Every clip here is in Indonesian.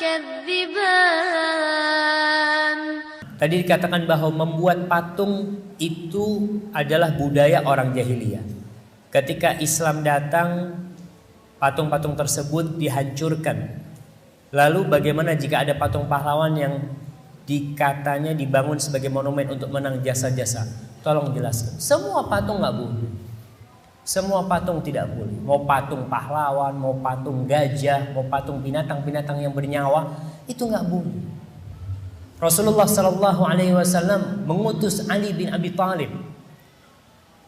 تكذبان. Tadi dikatakan bahwa membuat patung itu adalah budaya orang jahiliyah. Ketika Islam datang, patung-patung tersebut dihancurkan. Lalu bagaimana jika ada patung pahlawan yang dikatanya dibangun sebagai monumen untuk menang jasa-jasa? Tolong jelaskan. Semua patung nggak boleh. Semua patung tidak boleh. Mau patung pahlawan, mau patung gajah, mau patung binatang-binatang yang bernyawa, itu nggak boleh. Rasulullah Sallallahu Alaihi Wasallam mengutus Ali bin Abi Thalib.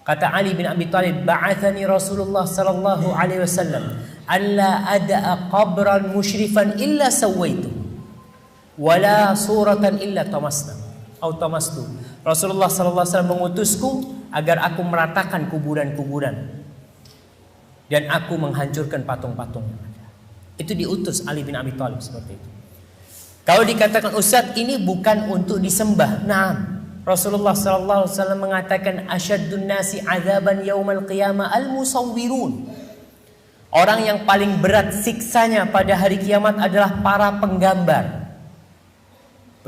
Kata Ali bin Abi Thalib, "Ba'athani Rasulullah Sallallahu Alaihi Wasallam alla ada'a qabran musyrifan illa sawaitu, wala suratan illa tamasna, atau tamastu." Rasulullah Sallallahu Alaihi Wasallam mengutusku agar aku meratakan kuburan-kuburan dan aku menghancurkan patung-patung yang ada. Itu diutus Ali bin Abi Thalib seperti itu. Kalau dikatakan Ustaz ini bukan untuk disembah. Nah, Rasulullah sallallahu alaihi wasallam mengatakan asyaddun nasi adzaban yaumal qiyamah al-musawwirun. Orang yang paling berat siksanya pada hari kiamat adalah para penggambar.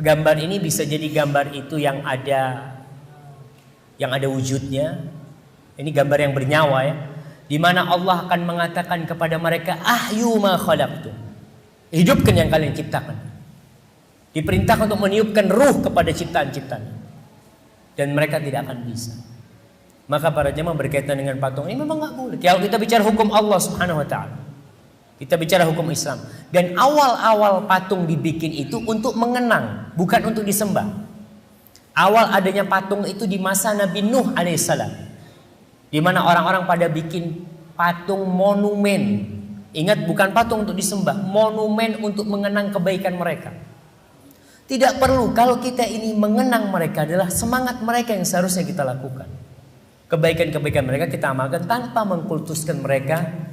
Penggambar ini bisa jadi gambar itu yang ada wujudnya. Ini gambar yang bernyawa ya. Di mana Allah akan mengatakan kepada mereka, ahyu ma khalaqtum. Hidupkan yang kalian ciptakan. Diperintahkan untuk meniupkan ruh kepada ciptaan-ciptaan. Dan mereka tidak akan bisa. Maka para jemaah berkaitan dengan patung ini memang nggak boleh. Kalau kita bicara hukum Allah Subhanahu Wa Taala, kita bicara hukum Islam. Dan awal-awal patung dibikin itu untuk mengenang, bukan untuk disembah. Awal adanya patung itu di masa Nabi Nuh alaihissalam, di mana orang-orang pada bikin patung monumen. Ingat, bukan patung untuk disembah, monumen untuk mengenang kebaikan mereka. Tidak perlu, kalau kita ini mengenang mereka adalah semangat mereka yang seharusnya kita lakukan. Kebaikan-kebaikan mereka kita amalkan tanpa mengkultuskan mereka.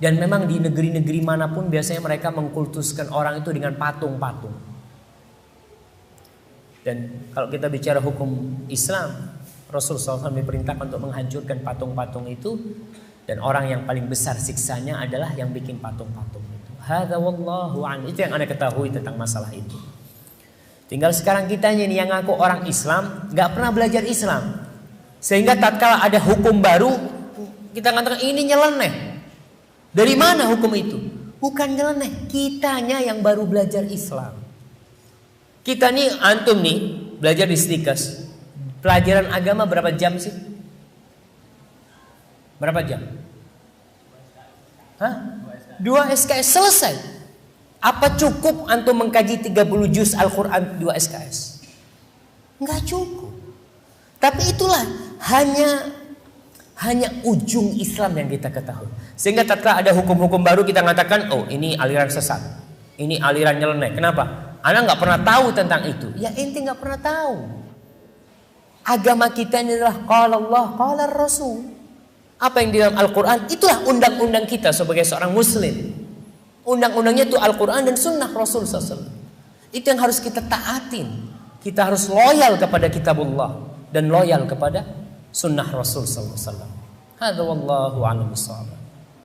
Dan memang di negeri-negeri manapun biasanya mereka mengkultuskan orang itu dengan patung-patung. Dan kalau kita bicara hukum Islam, Rasulullah SAW diperintahkan untuk menghancurkan patung-patung itu. Dan orang yang paling besar siksanya adalah yang bikin patung-patung itu. Hadza wallahu a'lam. Itu yang Anda ketahui tentang masalah itu. Tinggal sekarang kitanya nih yang ngaku orang Islam gak pernah belajar Islam, sehingga tatkala ada hukum baru kita katakan ini nyeleneh. Dari mana hukum itu? Bukan nyeleneh, kitanya yang baru belajar Islam. Kita nih, antum nih belajar di Stikes, pelajaran agama berapa jam sih? Berapa jam? 2 SKS selesai. Apa cukup antum mengkaji 30 juz Al-Quran 2 SKS? Enggak cukup. Tapi itulah hanya ujung Islam yang kita ketahui. Sehingga tatkala ada hukum-hukum baru kita mengatakan, oh ini aliran sesat, ini aliran nyeleneh. Kenapa? Anda nggak pernah tahu tentang itu. Ya ente nggak pernah tahu. Agama kita ini adalah qala Allah, qala Rasul. Apa yang di dalam Al-Quran itulah undang-undang kita sebagai seorang Muslim. Undang-undangnya itu Al-Quran dan Sunnah Rasul SAW. Itu yang harus kita taatin. Kita harus loyal kepada kitabullah dan loyal kepada Sunnah Rasul SAW. Hadza wallahu a'lam bishawab.